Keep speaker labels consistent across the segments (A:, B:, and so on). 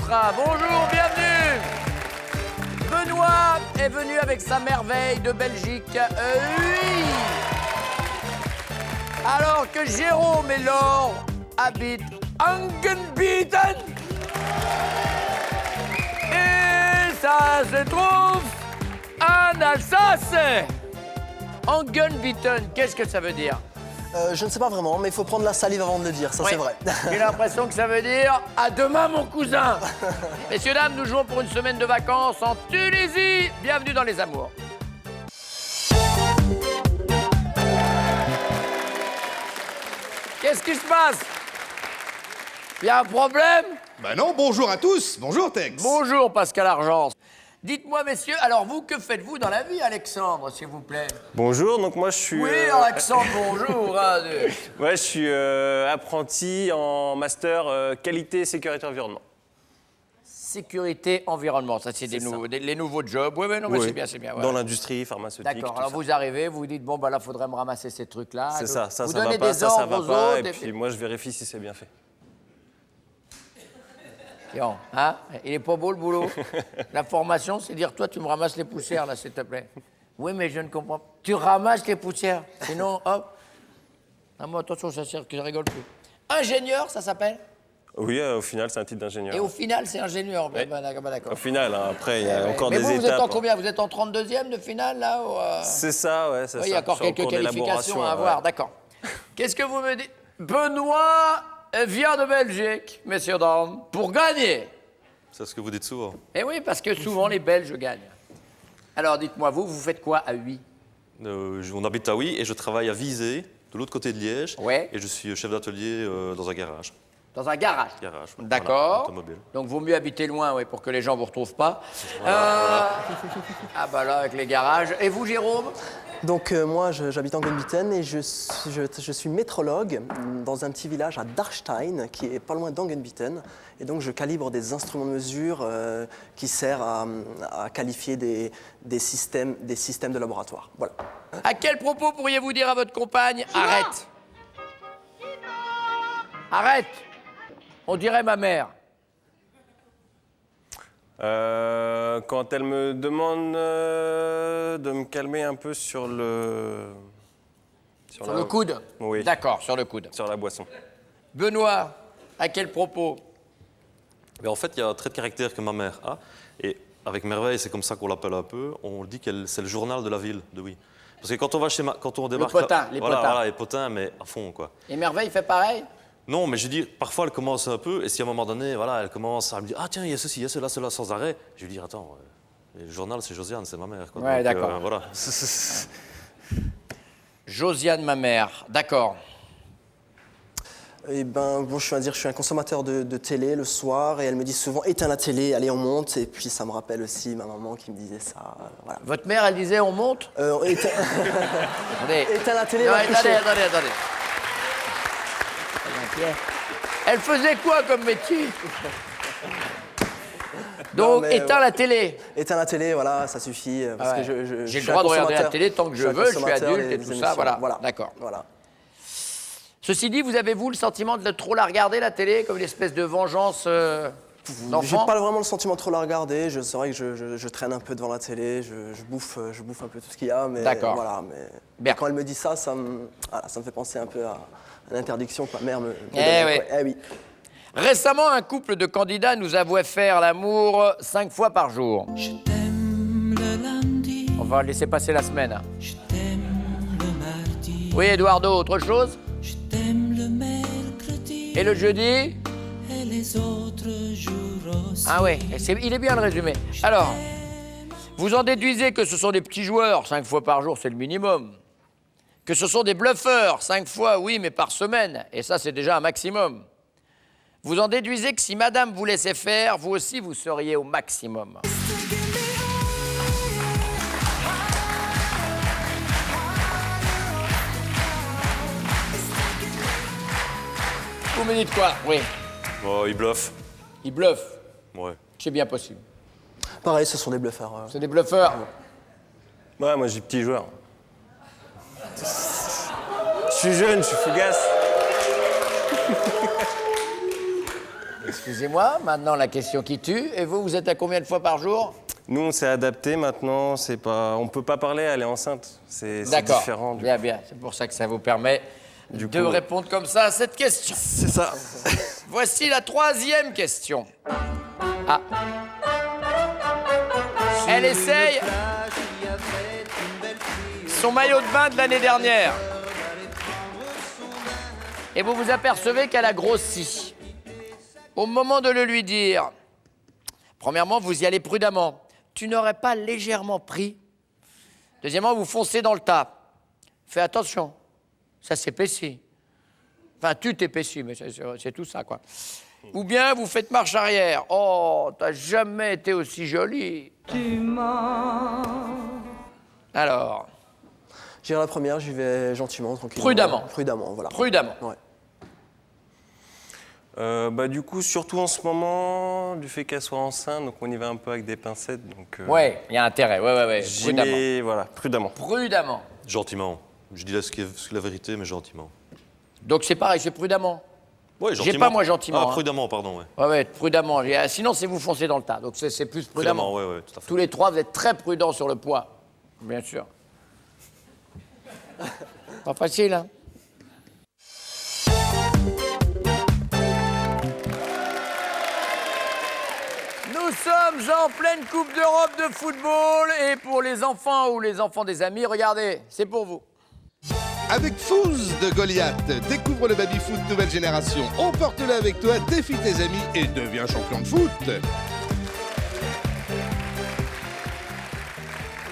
A: Sinatra. Bonjour, bienvenue. Benoît est venu avec sa merveille de Belgique. Oui. Alors que Jérôme et Laure habitent Angenbieten. Et ça se trouve en Alsace. Angenbieten, qu'est-ce que ça veut dire?
B: Je ne sais pas vraiment, mais il faut prendre la salive avant de le dire, ça
A: Oui.
B: c'est vrai.
A: J'ai l'impression que ça veut dire « À demain, mon cousin !» Messieurs, dames, nous jouons pour une semaine de vacances en Tunisie. Bienvenue dans Les Amours. Qu'est-ce qui se passe? Il y a un problème?
C: Ben non, bonjour à tous. Bonjour, Tex.
A: Bonjour, Pascal Argence. Dites-moi, messieurs, alors vous, que faites-vous dans la vie, Alexandre, s'il vous plaît?
D: Bonjour, donc moi je suis...
A: Oui, Alexandre, bonjour. Hein,
D: Ouais, je suis apprenti en master qualité, sécurité, environnement.
A: Sécurité, environnement, ça c'est les nouveaux jobs. Oui, non, mais
D: Oui,
A: c'est bien. Ouais.
D: Dans l'industrie pharmaceutique.
A: D'accord,
D: tout
A: alors
D: ça.
A: vous arrivez, vous dites, bon, bah là, faudrait me ramasser ces trucs-là.
D: C'est ça,
A: vous
D: ça
A: donnez
D: va pas,
A: des
D: ça
A: ordres
D: va
A: aux
D: pas,
A: autres.
D: et puis moi je vérifie si c'est bien fait.
A: Tiens, hein? Il est pas beau le boulot. La formation, c'est dire, toi, tu me ramasses les poussières, là, s'il te plaît. Oui, mais je ne comprends pas. Tu ramasses les poussières, sinon, hop. Non, mais attention, ça sert que je rigole plus. Ingénieur, ça s'appelle?
D: Oui, au final c'est un titre d'ingénieur.
A: Et au final, c'est ingénieur.
D: Oui.
A: Bah, d'accord.
D: Au final, hein, après il y a encore
A: mais
D: des
A: vous,
D: étapes.
A: vous êtes en combien? Vous êtes en 32e de finale, là ou,
D: C'est ça, ouais, c'est ça.
A: Oui, il y a encore
D: Je suis en
A: quelques
D: cours
A: qualifications à
D: d'élaboration,
A: avoir,
D: ouais.
A: d'accord. Qu'est-ce que vous me dites? Benoît vient de Belgique, messieurs, dames, pour gagner.
E: C'est ce que vous dites souvent.
A: Eh oui, parce que souvent les Belges gagnent. Alors dites-moi, vous faites quoi à Huy?
E: On habite à Huy et je travaille à Visé, de l'autre côté de Liège.
A: Ouais.
E: Et je suis chef d'atelier dans un garage.
A: Dans un garage.
E: Garage. Voilà,
A: D'accord.
E: automobile.
A: Donc vaut mieux habiter loin, oui, pour que les gens ne vous retrouvent pas. Ah bah là, avec les garages. Et vous, Jérôme?
B: Donc moi j'habite en Angenbieten et je suis métrologue dans un petit village à Darstein qui est pas loin d'Angenbieten. Et donc je calibre des instruments de mesure qui servent à qualifier des systèmes de laboratoire. Voilà.
A: À quel propos pourriez-vous dire à votre compagne « Arrête ». Arrête. On dirait ma mère.
D: Quand elle me demande de me calmer un peu sur le...
A: Sur le coude?
D: Oui.
A: D'accord, sur le coude.
D: Sur la boisson.
A: Benoît, à quel propos?
E: Mais en fait, il y a un trait de caractère que ma mère a. Et avec merveille, c'est comme ça qu'on l'appelle un peu. On dit que c'est le journal de la ville de Huy. Parce que quand on va quand on débarque...
A: les
E: voilà,
A: potins.
E: Voilà, les potins, mais à fond, quoi.
A: Et Merveille fait pareil?
E: Non, mais je veux dire, parfois elle commence un peu, et si à un moment donné, voilà, elle commence à me dire « Ah tiens, il y a ceci, il y a cela, cela, sans arrêt », je lui dis « Attends, le journal, c'est Josiane, c'est ma mère. »
A: Ouais, d'accord.
E: Voilà.
A: Josiane, ma mère, d'accord.
B: Et ben bon, je suis un consommateur de télé le soir et elle me dit souvent éteins la télé, allez on monte. Et puis ça me rappelle aussi ma maman qui me disait ça. Voilà.
A: Votre mère, elle disait on monte?
B: Éteins
A: Attendez.
B: éteins la télé.
A: Non,
B: va te coucher.
A: attendez. Elle faisait quoi comme métier? Donc,
B: mais,
A: éteins la télé.
B: Éteins la télé, voilà, ça suffit. Parce
A: Ouais.
B: que
A: J'ai
B: je
A: le
B: suis
A: droit
B: un
A: de regarder la
B: consommateur.
A: télé tant que je
B: un
A: veux, je suis
B: consommateur
A: adulte et
B: des
A: tout ça,
B: émissions.
A: voilà. D'accord.
B: Voilà.
A: Ceci dit, vous avez-vous le sentiment de trop la regarder, la télé, comme une espèce de vengeance
B: J'ai
A: d'enfant?
B: pas vraiment le sentiment de trop la regarder. C'est vrai que je traîne un peu devant la télé, je bouffe un peu tout ce qu'il y a. Mais
A: D'accord.
B: voilà, mais
A: Bien.
B: quand elle me dit ça, ça me fait penser un peu à l'interdiction que ma mère me
A: Eh
B: donnait,
A: oui.
B: quoi. Eh oui.
A: Récemment, un couple de candidats nous avouait faire l'amour 5 fois par jour.
F: Je t'aime le lundi,
A: On va laisser passer la semaine.
F: je t'aime le mardi,
A: Oui, Eduardo, autre chose?
F: je t'aime le mercredi
A: Et le jeudi?
F: et les autres jours aussi.
A: Ah oui, il est bien le résumé. Alors, vous en déduisez que ce sont des petits joueurs, 5 fois par jour, c'est le minimum. Que ce sont des bluffeurs, 5 fois, oui, mais par semaine. Et ça, c'est déjà un maximum. Vous en déduisez que si madame vous laissait faire, vous aussi, vous seriez au maximum. Vous me dites quoi? Oui,
E: Oh, il bluffe.
A: il bluffe.
E: Ouais.
A: C'est bien possible.
B: Pareil, ce sont des bluffeurs.
A: C'est des bluffeurs.
D: Ouais, moi, j'ai petit joueur. Je suis jeune, je suis fugace.
A: Excusez-moi, maintenant la question qui tue. Et vous, vous êtes à combien de fois par jour?
D: Nous, on s'est adapté maintenant. C'est pas, on peut pas parler, elle est enceinte. C'est
A: D'accord,
D: différent.
A: bien, bien. C'est pour ça que ça vous permet de
D: coup,
A: répondre comme ça à cette question.
D: C'est ça.
A: Voici la 3e question. Ah. Elle essaye son maillot de bain de l'année dernière. Et vous vous apercevez qu'elle a grossi. Au moment de le lui dire, premièrement, vous y allez prudemment. Tu n'aurais pas légèrement pris. Deuxièmement, vous foncez dans le tas. Fais attention, ça s'épaissit. Enfin, tu t'épaissis, mais c'est tout ça, quoi. Ou bien vous faites marche arrière. Oh, t'as jamais été aussi jolie.
F: Tu mens.
A: Alors,
B: J'irai la première, j'y vais gentiment, tranquillement.
A: Prudemment.
B: Prudemment, voilà.
A: prudemment.
B: Ouais.
D: Du coup, surtout en ce moment, du fait qu'elle soit enceinte, donc on y va un peu avec des pincettes. Donc,
A: Ouais, il y a intérêt, ouais.
D: j'y
A: Prudemment.
D: mets, voilà, prudemment.
A: Prudemment.
E: Gentiment. Je dis la vérité, mais gentiment.
A: Donc c'est pareil, c'est prudemment.
E: Ouais,
A: J'ai pas, moi, gentiment,
E: Ah,
A: hein.
E: prudemment, pardon, ouais.
A: Ouais, prudemment. Sinon, c'est vous foncez dans le tas. Donc c'est plus prudemment.
E: Prudemment, ouais, tout à fait.
A: Tous les trois, vous êtes très prudents sur le poids. Bien sûr. Pas facile, hein? Nous sommes en pleine Coupe d'Europe de football et pour les enfants ou les enfants des amis, regardez, c'est pour vous.
C: Avec Fouz de Goliath, découvre le baby-foot nouvelle génération. Emporte-le avec toi, défie tes amis et deviens champion de foot.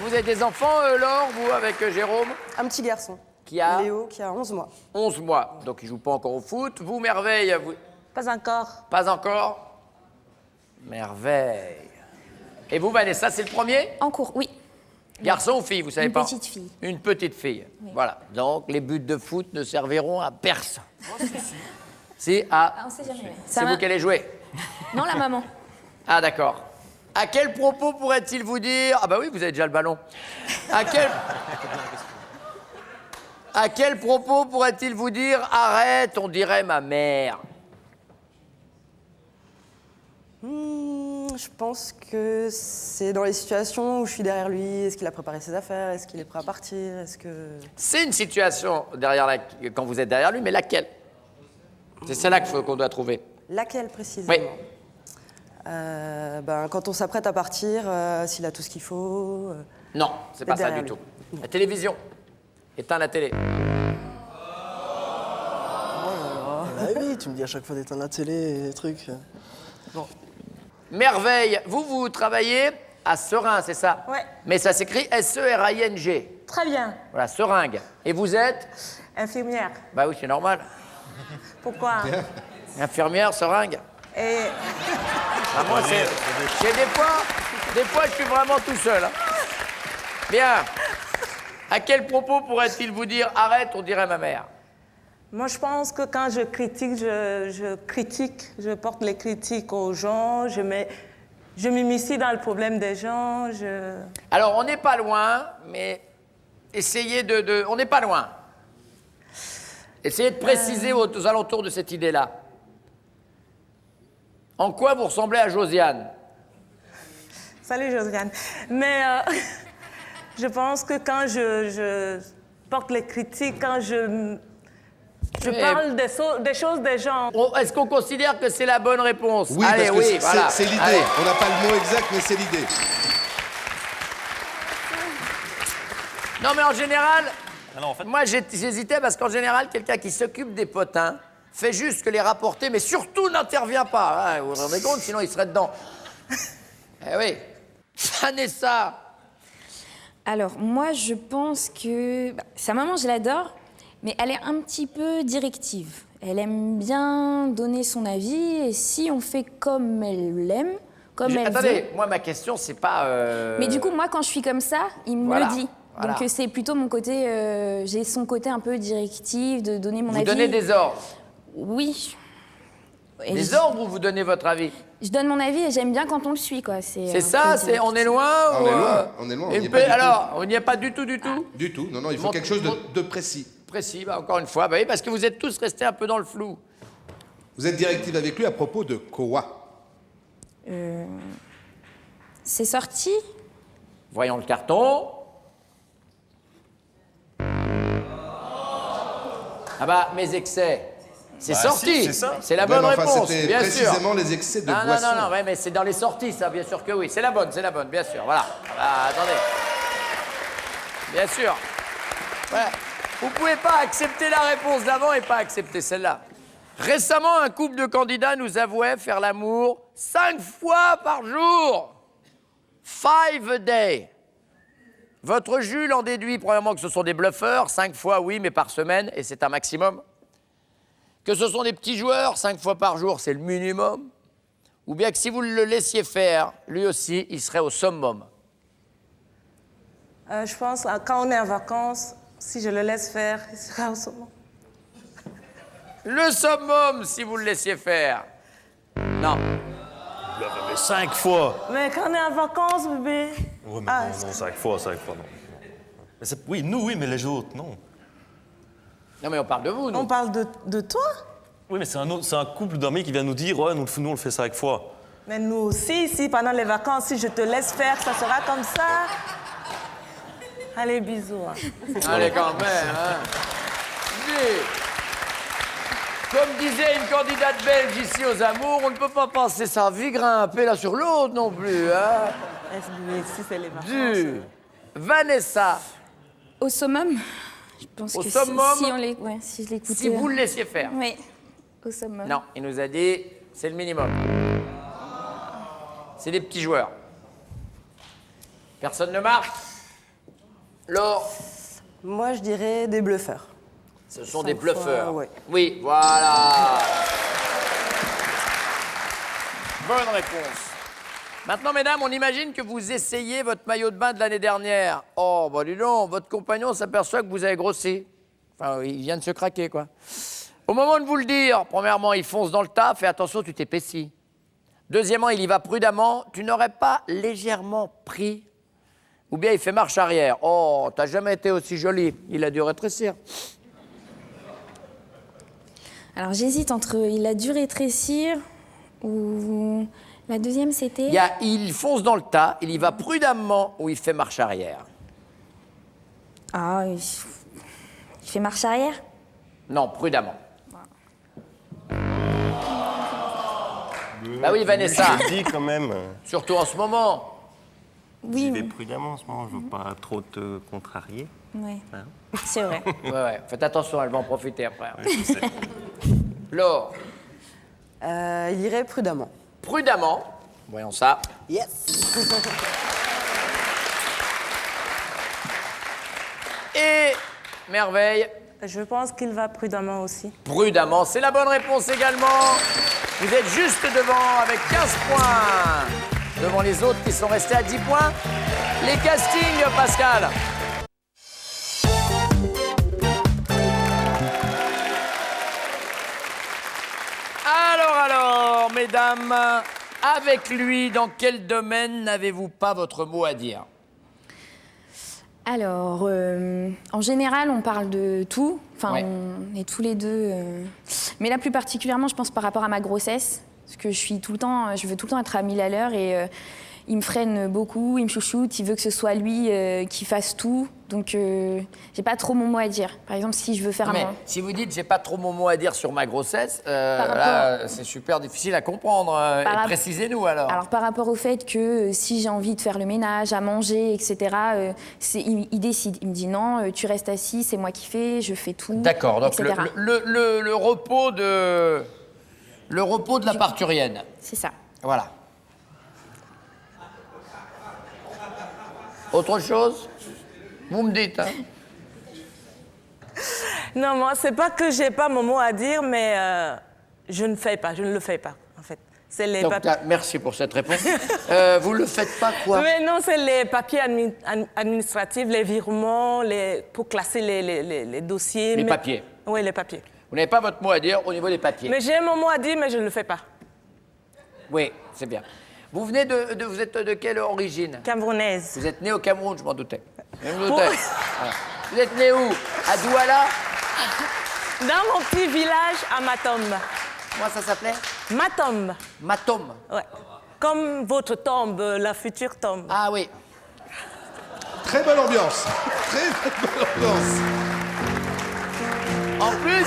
A: Vous avez des enfants, Laure, vous, avec Jérôme,
G: Un petit garçon,
A: qui a
G: Léo, qui a 11 mois.
A: 11 mois. Donc il joue pas encore au foot. Vous, Merveille, vous...
G: Pas encore.
A: Pas encore? Merveille. Et vous, Vanessa, c'est le premier?
H: En cours, oui.
A: Garçon ou fille, vous savez
H: Une
A: pas?
H: petite fille.
A: Une petite fille. Voilà. Donc, les buts de foot ne serviront à personne. Si,
H: Ah, on sait jamais.
A: c'est vous qui allez jouer.
H: Non, la maman.
A: Ah, d'accord. À quel propos pourrait-il vous dire... Ah bah oui, vous avez déjà le ballon. À quel propos pourrait-il vous dire « Arrête, on dirait ma mère »
G: Je pense que c'est dans les situations où je suis derrière lui. Est-ce qu'il a préparé ses affaires? Est-ce qu'il est prêt à partir? Est-ce que...
A: C'est une situation quand vous êtes derrière lui, mais laquelle? C'est celle-là qu'on doit trouver.
G: Laquelle précisément?
A: Oui.
G: Quand on s'apprête à partir, s'il a tout ce qu'il faut.
A: Non, c'est pas ça
G: derrière
A: du
G: lui.
A: tout. La télévision. Éteins la télé.
B: Ah oui, tu me dis à chaque fois d'éteindre la télé et des trucs. Bon.
A: Merveille, vous travaillez à Serein, c'est ça?
G: Ouais.
A: Mais ça s'écrit S-E-R-I-N-G.
G: Très bien.
A: Voilà, Seringue. Et vous êtes?
G: Infirmière.
A: Bah oui, c'est normal.
G: Pourquoi?
A: Infirmière, Seringue.
G: Et
A: Ah, moi, c'est des fois, je suis vraiment tout seul. Hein. Bien. À quel propos pourrait-il vous dire « Arrête, on dirait ma mère »
I: Moi, je pense que quand je critique, je porte les critiques aux gens, je m'immisce dans le problème des gens.
A: Alors, on n'est pas loin, mais essayez on n'est pas loin. Essayez de préciser aux alentours de cette idée-là. En quoi vous ressemblez à Josiane?
I: Salut, Josiane. Mais je pense que quand je porte les critiques, quand je parle des choses des gens.
A: Est-ce qu'on considère que c'est la bonne réponse?
C: Oui,
A: Allez,
C: parce que
A: oui, voilà.
C: c'est l'idée.
A: Allez.
C: On n'a pas le mot exact, mais c'est l'idée.
A: Non, mais en général,
E: Alors, en fait,
A: moi j'hésitais parce qu'en général, quelqu'un qui s'occupe des potins fait juste que les rapporter, mais surtout n'intervient pas. Hein, vous vous rendez compte, sinon il serait dedans. Eh oui. Vanessa.
H: Alors, moi, je pense que... sa maman, je l'adore, mais elle est un petit peu directive. Elle aime bien donner son avis, et si on fait comme elle l'aime, comme elle
A: Attendez,
H: veut...
A: moi ma question c'est pas...
H: Mais du coup, moi, quand je suis comme ça, il me
A: Voilà,
H: le dit.
A: voilà.
H: Donc, c'est plutôt mon côté... j'ai son côté un peu directif, de donner mon
A: Vous
H: avis.
A: donnez des ordres.
H: Oui. Et
A: Des ordres ou vous donnez votre avis?
H: Je donne mon avis et j'aime bien quand on le suit, quoi.
A: C'est ça, on est loin
C: On
A: ou,
C: est loin, on est loin, on
A: une
C: n'y est pas du tout.
A: Alors, on n'y est pas du tout, du tout?
C: Du tout. Non, il faut
A: Montre-
C: quelque chose
A: montre-
C: de précis.
A: Précis, bah, encore une fois, bah oui, parce que vous êtes tous restés un peu dans le flou.
C: Vous êtes directive avec lui à propos de quoi?
H: C'est sorti.
A: Voyons le carton. Ah bah, mes excès. C'est
D: Bah,
A: sorti.
D: si, c'est ça.
A: C'est la
C: Ouais,
A: bonne
C: mais enfin,
A: réponse,
C: c'était
A: bien sûr.
C: précisément les excès de
A: Non,
C: boisson.
A: non, ouais, mais c'est dans les sorties, ça, bien sûr que oui. C'est la bonne, bien sûr. Voilà. Ah, attendez. Bien sûr. Voilà. Vous pouvez pas accepter la réponse d'avant et pas accepter celle-là. Récemment, un couple de candidats nous avouait faire l'amour 5 fois par jour. 5 a day. Votre Jules en déduit, premièrement, que ce sont des bluffeurs, 5 fois, oui, mais par semaine, et c'est un maximum. Que ce sont des petits joueurs, 5 fois par jour, c'est le minimum. Ou bien que si vous le laissiez faire, lui aussi, il serait au summum.
I: Je pense que quand on est en vacances, si je le laisse faire, il sera au sommet.
A: Le summum, si vous le laissiez faire. Non.
E: Mais 5 fois.
I: Mais quand on est en vacances, bébé.
E: Oui, mais non, 5 fois, non. Mais oui, nous, oui, mais les autres, non.
A: Non, mais on parle de vous, nous.
I: On parle de toi.
E: Oui, mais c'est un couple d'amis qui vient nous dire, ouais, nous on le fait 5 fois.
I: Mais nous aussi, ici, pendant les vacances, si je te laisse faire, ça sera comme ça. Allez, bisous. Hein.
A: Allez, quand même, hein. Dis. Comme disait une candidate belge ici aux amours, on ne peut pas passer sa vie grimper là sur l'autre non plus, hein.
I: Si c'est les vacances.
A: Du. Vanessa,
H: Au summum. Je pense
A: Au
H: que
A: summum,
H: si je l'écoutais.
A: si vous le laissiez faire.
H: Oui, au summum.
A: Non, il nous a dit, c'est le minimum. C'est des petits joueurs. Personne ne marque. Laure,
G: Moi, je dirais des bluffeurs.
A: ce sont
G: 5
A: des bluffeurs.
G: fois, ouais.
A: Oui, voilà. Bonne réponse. Maintenant, mesdames, on imagine que vous essayez votre maillot de bain de l'année dernière. Oh, bah dis donc, votre compagnon s'aperçoit que vous avez grossi. Enfin, il vient de se craquer, quoi. Au moment de vous le dire, premièrement, il fonce dans le tas, fais attention, tu t'épaissis. Deuxièmement, il y va prudemment, tu n'aurais pas légèrement pris. Ou bien il fait marche arrière. Oh, t'as jamais été aussi jolie. Il a dû rétrécir.
H: Alors j'hésite entre il a dû rétrécir ou la deuxième c'était.
A: Il fonce dans le tas, il y va prudemment ou il fait marche arrière.
H: Ah, il fait marche arrière.
A: Non, prudemment. Bah oui, Vanessa,
D: Je dis quand même.
A: surtout en ce moment.
H: Oui,
D: J'y vais prudemment en ce moment, je veux pas trop te contrarier.
H: ouais.
D: Hein.
H: C'est vrai.
A: Ouais. Faites attention, elle va en profiter après.
D: Je sais.
A: Laure,
G: Il irait prudemment.
A: prudemment. Voyons ça.
G: Yes.
A: Et Merveille,
I: Je pense qu'il va prudemment aussi.
A: prudemment. C'est la bonne réponse également. Vous êtes juste devant avec 15 points. Devant les autres qui sont restés à 10 points. Les castings, Pascal. Alors, mesdames, avec lui, dans quel domaine n'avez-vous pas votre mot à dire?
H: Alors, en général, on parle de tout. Enfin,
A: Ouais.
H: on est tous les deux. Mais là, plus particulièrement, je pense par rapport à ma grossesse. Parce que je veux tout le temps être à 1000 à l'heure et il me freine beaucoup, il me chouchoute, il veut que ce soit lui qui fasse tout. Donc, j'ai pas trop mon mot à dire. Par exemple, si je veux faire
A: Mais
H: un.
A: si vous dites j'ai pas trop mon mot à dire sur ma grossesse,
H: rapport-
A: là, c'est super difficile à comprendre. Précisez-nous alors.
H: Alors, par rapport au fait que si j'ai envie de faire le ménage, à manger, etc., il décide. Il me dit non, tu restes assis, c'est moi qui fais, je fais tout.
A: D'accord, donc
H: etc.
A: le repos de la parturienne.
H: C'est ça.
A: Voilà. Autre chose? Vous me dites, hein?
I: Non, moi, c'est pas que j'ai pas mon mot à dire, mais je ne le fais pas, en fait. C'est les
A: Donc,
I: papiers.
A: merci pour cette réponse. Vous le faites pas quoi?
I: Mais non, c'est les papiers administratifs, les virements, pour classer les dossiers.
A: Les papiers.
I: Oui, les papiers.
A: Vous n'avez pas votre mot à dire au niveau des papiers.
I: Mais j'ai mon mot à dire, mais je ne le fais pas.
A: Oui, c'est bien. Vous venez vous êtes de quelle origine?
I: Camerounaise.
A: Vous êtes né au Cameroun, je m'en doutais. Je me doutais. Voilà. Vous êtes né où? À Douala?
I: Dans mon petit village à Matomba.
A: Comment ça s'appelait?
I: Ma tombe.
A: Ma tombe.
I: Ouais. Comme votre tombe, la future tombe.
A: Ah oui.
C: Très bonne ambiance. Très bonne ambiance.
A: En plus,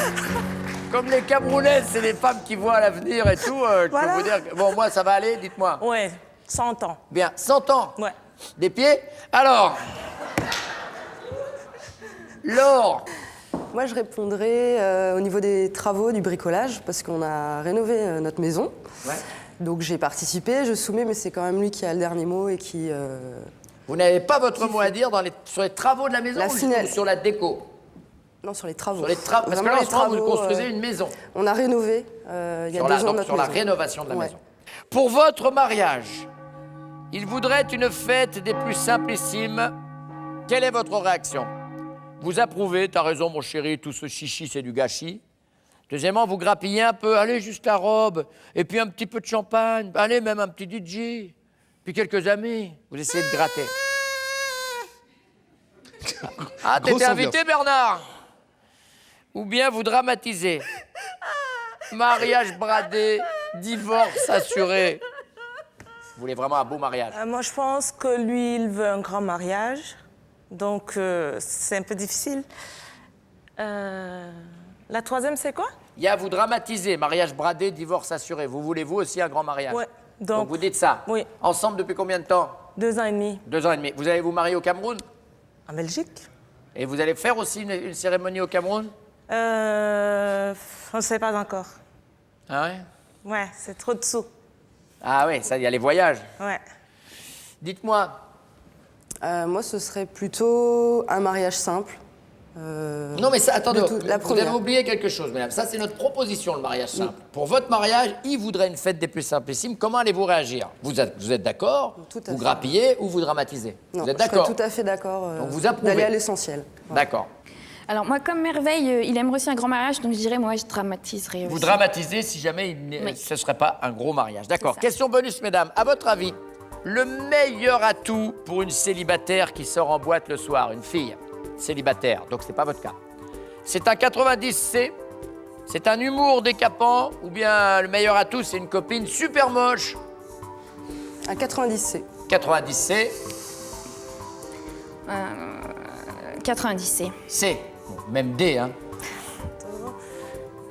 A: comme les Camerounaises, c'est les femmes qui voient l'avenir et tout, je
I: Voilà.
A: peux vous dire que... Bon, moi, ça va aller, dites-moi.
I: Ouais, 100 ans.
A: Bien, 100 ans.
I: Ouais.
A: Des pieds. Alors, Laure,
G: Moi, je répondrais au niveau des travaux, du bricolage, parce qu'on a rénové notre maison.
A: Ouais.
G: Donc j'ai participé, je soumets, mais c'est quand même lui qui a le dernier mot et qui...
A: vous n'avez pas votre mot à dire sur les travaux de la maison
G: La
A: ou
G: finale.
A: sur la déco?
G: Non, sur les travaux.
A: Sur les travaux. Parce que
G: Vraiment,
A: là, en
G: les
A: ce moment, vous
G: travaux,
A: construisez une maison.
G: On a rénové il y a 2 ans
A: Donc,
G: notre
A: sur la
G: maison.
A: rénovation de la
G: Ouais.
A: maison. Pour votre mariage, il voudrait une fête des plus simplissimes. Quelle est votre réaction? Vous approuvez, t'as raison mon chéri, tout ce chichi c'est du gâchis. Deuxièmement, vous grappillez un peu, allez juste la robe, et puis un petit peu de champagne, allez même un petit DJ, puis quelques amis, vous essayez de gratter. Ah,
C: Grosse
A: t'étais invité
C: ambiance.
A: Bernard? Ou bien vous dramatisez. Mariage bradé, divorce assuré. Vous voulez vraiment un beau mariage?
I: Moi, je pense que lui, il veut un grand mariage. Donc, c'est un peu difficile. La troisième, c'est quoi?
A: Il y a vous dramatisez, mariage bradé, divorce assuré. Vous voulez vous aussi un grand mariage?
I: Ouais.
A: Donc vous dites ça?
I: Oui.
A: Ensemble depuis combien de temps?
I: 2 ans et demi.
A: 2 ans et demi. Vous allez vous marier au Cameroun?
I: En Belgique?
A: Et vous allez faire aussi une cérémonie au Cameroun?
I: On ne sait pas encore.
A: Ah ouais?
I: Ouais, c'est trop de sous.
A: Ah oui, ça, il y a les voyages.
I: Ouais.
A: Dites-moi.
G: Moi, ce serait plutôt un mariage simple.
A: Non, mais ça, attendez,
G: la
A: vous avez
G: première.
A: oublié quelque chose, madame. Ça, c'est notre proposition, le mariage simple. Pour votre mariage, il voudrait une fête des plus simplissimes. Comment allez-vous réagir? Vous êtes d'accord?
G: Tout à
A: Vous
G: fait.
A: grappillez ou vous dramatisez?
G: Non,
A: Vous êtes
G: je serais
A: d'accord?
G: tout à fait d'accord
A: Donc vous approuvez.
G: d'aller à l'essentiel.
A: D'accord.
H: Alors moi, comme Merveille, il aimerait aussi un grand mariage, donc je dirais, moi, je dramatiserais aussi.
A: Vous dramatisez si jamais
H: Oui.
A: ce ne serait pas un gros mariage. D'accord.
H: ça.
A: Question bonus, mesdames. À votre avis, le meilleur atout pour une célibataire qui sort en boîte le soir, une fille célibataire, donc c'est pas votre cas. C'est un 90C, c'est un humour décapant, ou bien le meilleur atout, c'est une copine super moche.
G: Un 90C.
A: 90C,
H: 90C.
A: C. Bon, même D, hein.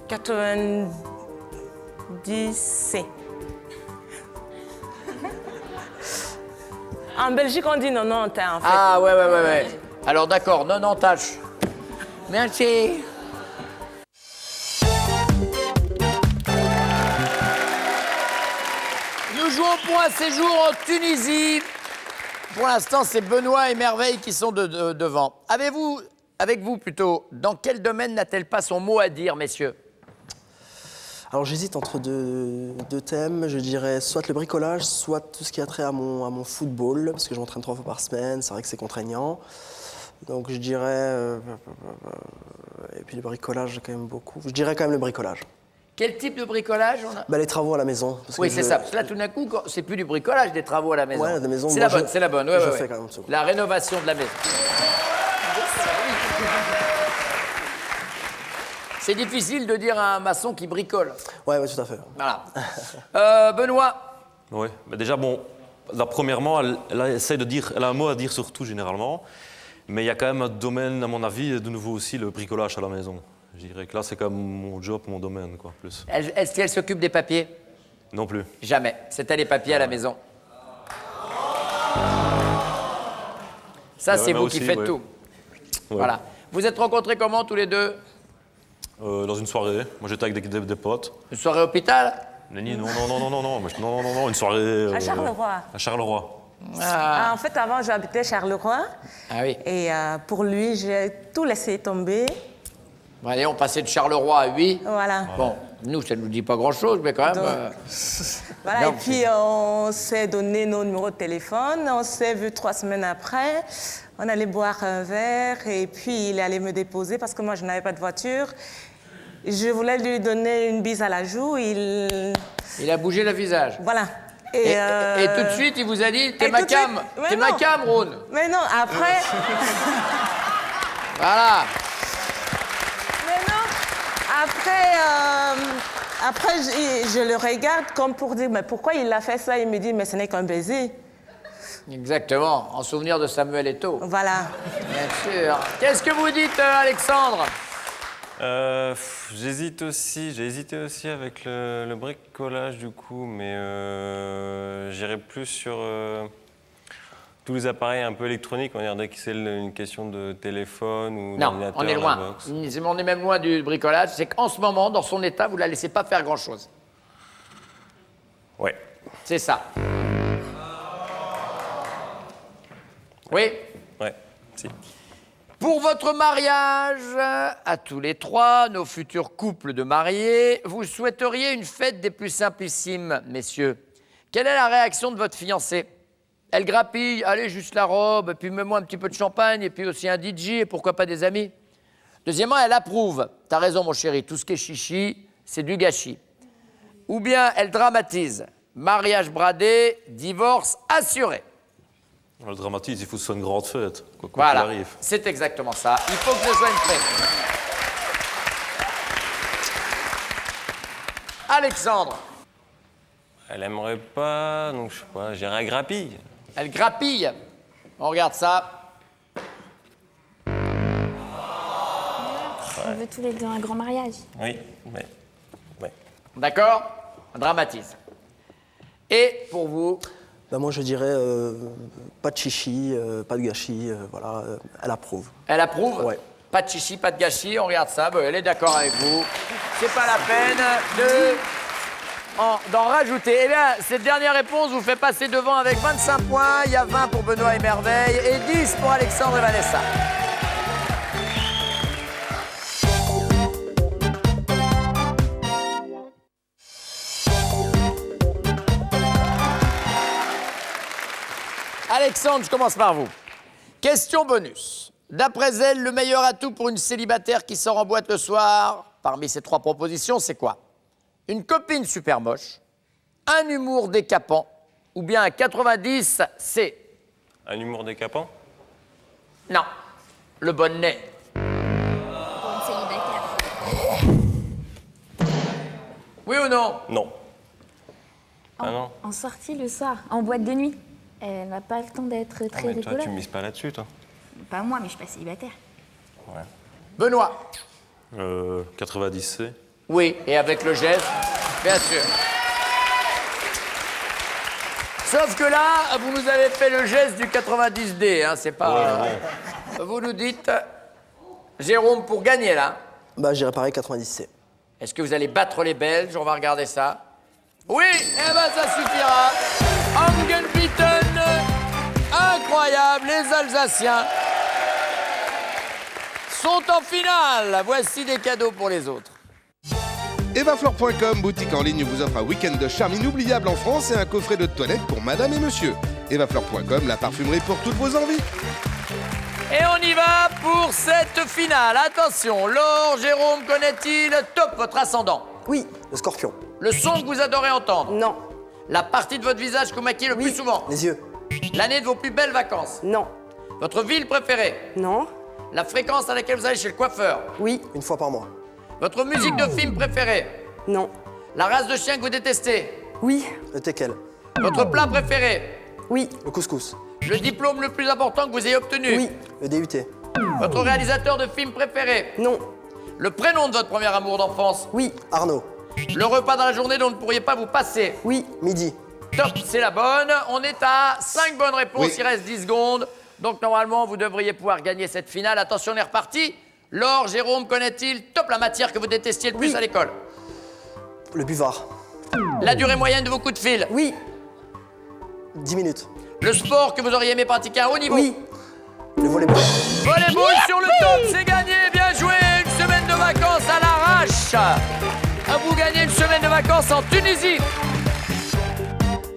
I: 90C. En Belgique, on dit 90, en fait.
A: Ah, ouais. Alors d'accord, 90 tâches. Merci. Nous jouons pour un séjour en Tunisie. Pour l'instant, c'est Benoît et Merveille qui sont devant. Avec vous plutôt, dans quel domaine n'a-t-elle pas son mot à dire, messieurs?
B: Alors j'hésite entre deux thèmes, je dirais soit le bricolage, soit tout ce qui a trait à mon football, parce que je m'entraîne 3 fois par semaine, c'est vrai que c'est contraignant. Donc je dirais... et puis le bricolage, quand même beaucoup. Je dirais quand même le bricolage.
A: Quel type de bricolage on a?
B: Bah, les travaux à la maison. Parce
A: Oui,
B: que
A: c'est ça. Parce que là, tout d'un coup, c'est plus du bricolage, des travaux à la maison.
B: Ouais, à la maison,
A: C'est
B: moi,
A: la bonne,
B: je-
A: c'est la bonne.
B: je fais quand même tout.
A: La rénovation de la maison. C'est difficile de dire à un maçon qui bricole.
B: Ouais, tout à fait.
A: Voilà. Benoît,
E: Oui, mais déjà, bon, là, premièrement, elle essaie de dire, elle a un mot à dire sur tout généralement, mais il y a quand même un domaine, à mon avis, de nouveau aussi, le bricolage à la maison. Je dirais que là, c'est quand même mon job, mon domaine, quoi, plus.
A: est-ce qu'elle s'occupe des papiers?
E: Non plus.
A: Jamais. C'était les papiers à la maison. Ça,
E: Ouais,
A: c'est
E: moi
A: vous
E: aussi,
A: qui faites
E: ouais.
A: tout.
E: Ouais.
A: Voilà. Vous êtes rencontrés comment, tous les deux?
E: Dans une soirée, moi j'étais avec des potes.
A: Une soirée hôpital?
E: Nenni, non, une soirée...
I: À Charleroi.
E: À Charleroi.
I: En fait, avant, j'habitais Charleroi.
A: Ah oui.
I: Et pour lui, j'ai tout laissé tomber.
A: Bon, allez, on passait de Charleroi à 8.
I: Voilà.
A: Bon, nous, ça ne nous dit pas grand-chose, mais quand même...
I: Donc, Voilà,
A: Non,
I: et puis on s'est donné nos numéros de téléphone, on s'est vu 3 semaines après, on allait boire un verre et puis il allait me déposer parce que moi je n'avais pas de voiture. Je voulais lui donner une bise à la joue,
A: Il a bougé le visage.
I: Voilà.
A: Et tout de suite, il vous a dit, t'es
I: Et
A: ma
I: tout de suite-
A: cam,
I: mais
A: t'es ma
I: non.
A: cam, Rhône.
I: Mais non, après...
A: Voilà.
I: Mais non, après, Après, je le regarde comme pour dire, mais pourquoi il a fait ça? Il me dit, mais ce n'est qu'un baiser.
A: Exactement, en souvenir de Samuel Eto'o.
I: Voilà.
A: Bien sûr. Qu'est-ce que vous dites, Alexandre?
D: J'ai hésité aussi avec le bricolage du coup, mais j'irais plus sur tous les appareils un peu électroniques. On dirait que c'est une question de téléphone ou
A: Non,
D: d'ordinateur.
A: on est loin. On est même loin du bricolage. C'est qu'en ce moment, dans son état, vous ne la laissez pas faire grand-chose.
D: Ouais.
A: C'est ça. Oui?
D: Ouais, si.
A: Pour votre mariage, à tous les trois, nos futurs couples de mariés, vous souhaiteriez une fête des plus simplissimes, messieurs. Quelle est la réaction de votre fiancée? Elle grappille, allez, juste la robe, puis mets-moi un petit peu de champagne, et puis aussi un DJ, et pourquoi pas des amis. Deuxièmement, elle approuve. T'as raison, mon chéri, tout ce qui est chichi, c'est du gâchis. Ou bien elle dramatise. Mariage bradé, divorce assuré.
E: Le dramatise, il faut que ce soit une grande fête, quoi qu'il
A: Voilà,
E: arrive.
A: c'est exactement ça. Il faut que ce soit une fête. Alexandre,
D: Elle aimerait pas, donc je sais pas, j'irais à grappille.
A: elle grappille. On regarde ça.
H: On veut tous les deux un grand mariage.
D: Oui, ouais.
A: D'accord? On dramatise. Et pour vous?
B: Ben moi, je dirais pas de chichi, pas de gâchis, voilà, elle approuve.
A: Elle approuve?
B: Ouais.
A: Pas de chichi, pas de gâchis, on regarde ça. Bon, elle est d'accord avec vous. C'est pas la peine d'en rajouter. Eh bien, cette dernière réponse vous fait passer devant avec 25 points. Il y a 20 pour Benoît et Merveille et 10 pour Alexandre et Vanessa. Alexandre, je commence par vous. Question bonus. D'après elle, le meilleur atout pour une célibataire qui sort en boîte le soir, parmi ces trois propositions, c'est quoi? Une copine super moche, un humour décapant, ou bien un 90, c'est...
D: Un humour décapant?
A: Non, le bonnet. Oui ou non?
D: Non. Ah non?
H: En sortie le soir, en boîte de nuit. Elle n'a pas le temps d'être
D: Ah,
H: très
D: mais toi,
H: rigolote.
D: tu mises pas là-dessus, toi?
H: Pas moi, mais je suis pas célibataire.
D: Ouais.
A: Benoît?
E: 90C.
A: Oui, et avec le geste, bien sûr. Sauf que là, vous nous avez fait le geste du 90D, hein, c'est pas... Vous nous dites, Jérôme, pour gagner là,
B: Bah, j'irais pareil 90C.
A: est-ce que vous allez battre les Belges? On va regarder ça. Oui, eh ben ça suffira. Angenbieten, incroyable, les Alsaciens sont en finale. Voici des cadeaux pour les autres.
C: Evaflore.com, boutique en ligne, vous offre un week-end de charme inoubliable en France et un coffret de toilette pour madame et monsieur. Evaflore.com, la parfumerie pour toutes vos envies.
A: Et on y va pour cette finale. Attention, Laure, Jérôme, connaît-il top votre ascendant?
B: Oui, le scorpion.
A: Le son que vous adorez entendre?
G: Non,
A: La partie de votre visage que vous maquillez le plus souvent?
B: Les yeux.
A: L'année de vos plus belles vacances?
G: non,
A: Votre ville préférée?
G: non,
A: La fréquence à laquelle vous allez chez le coiffeur?
G: oui,
B: Une fois par mois.
A: Votre musique de film préférée?
G: non,
A: La race de chien que vous détestez?
G: oui,
B: Le teckel.
A: Votre plat préféré?
G: oui,
B: Le couscous.
A: Le diplôme le plus important que vous ayez obtenu?
G: oui,
B: Le DUT.
A: Votre réalisateur de film préféré?
G: non,
A: Le prénom de votre premier amour d'enfance?
G: oui,
B: Arnaud.
A: Le repas dans la journée dont vous ne pourriez pas vous passer?
G: oui,
B: Midi.
A: Top, c'est la bonne. On est à 5 bonnes réponses,
C: Oui.
A: il reste 10 secondes. Donc normalement, vous devriez pouvoir gagner cette finale. Attention, on est reparti. Laure, Jérôme, connaît-il top la matière que vous détestiez le plus
G: Oui.
A: à l'école?
B: Le buvard.
A: La durée moyenne de vos coups de fil?
G: oui,
B: 10 minutes.
A: Le sport que vous auriez aimé pratiquer à haut niveau?
G: oui.
B: Le volleyball.
A: Volleyball sur le top, c'est gagné, bien joué. Une semaine de vacances à l'arrache. Vous gagnez une semaine de vacances en Tunisie.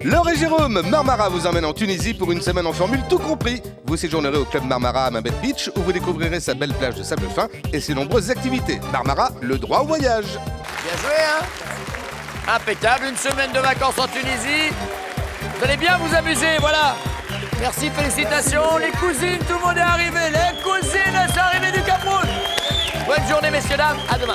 C: Laure et Jérôme, Marmara vous emmène en Tunisie pour une semaine en formule tout compris. Vous séjournerez au club Marmara à Mabet Beach où vous découvrirez sa belle plage de sable fin et ses nombreuses activités. Marmara, le droit au voyage.
A: Bien joué, hein? Impeccable, une semaine de vacances en Tunisie. Vous allez bien vous amuser, voilà. Merci, félicitations. Les cousines, tout le monde est arrivé. Les cousines, c'est arrivé du Cameroun. Bonne journée, messieurs, dames. À demain.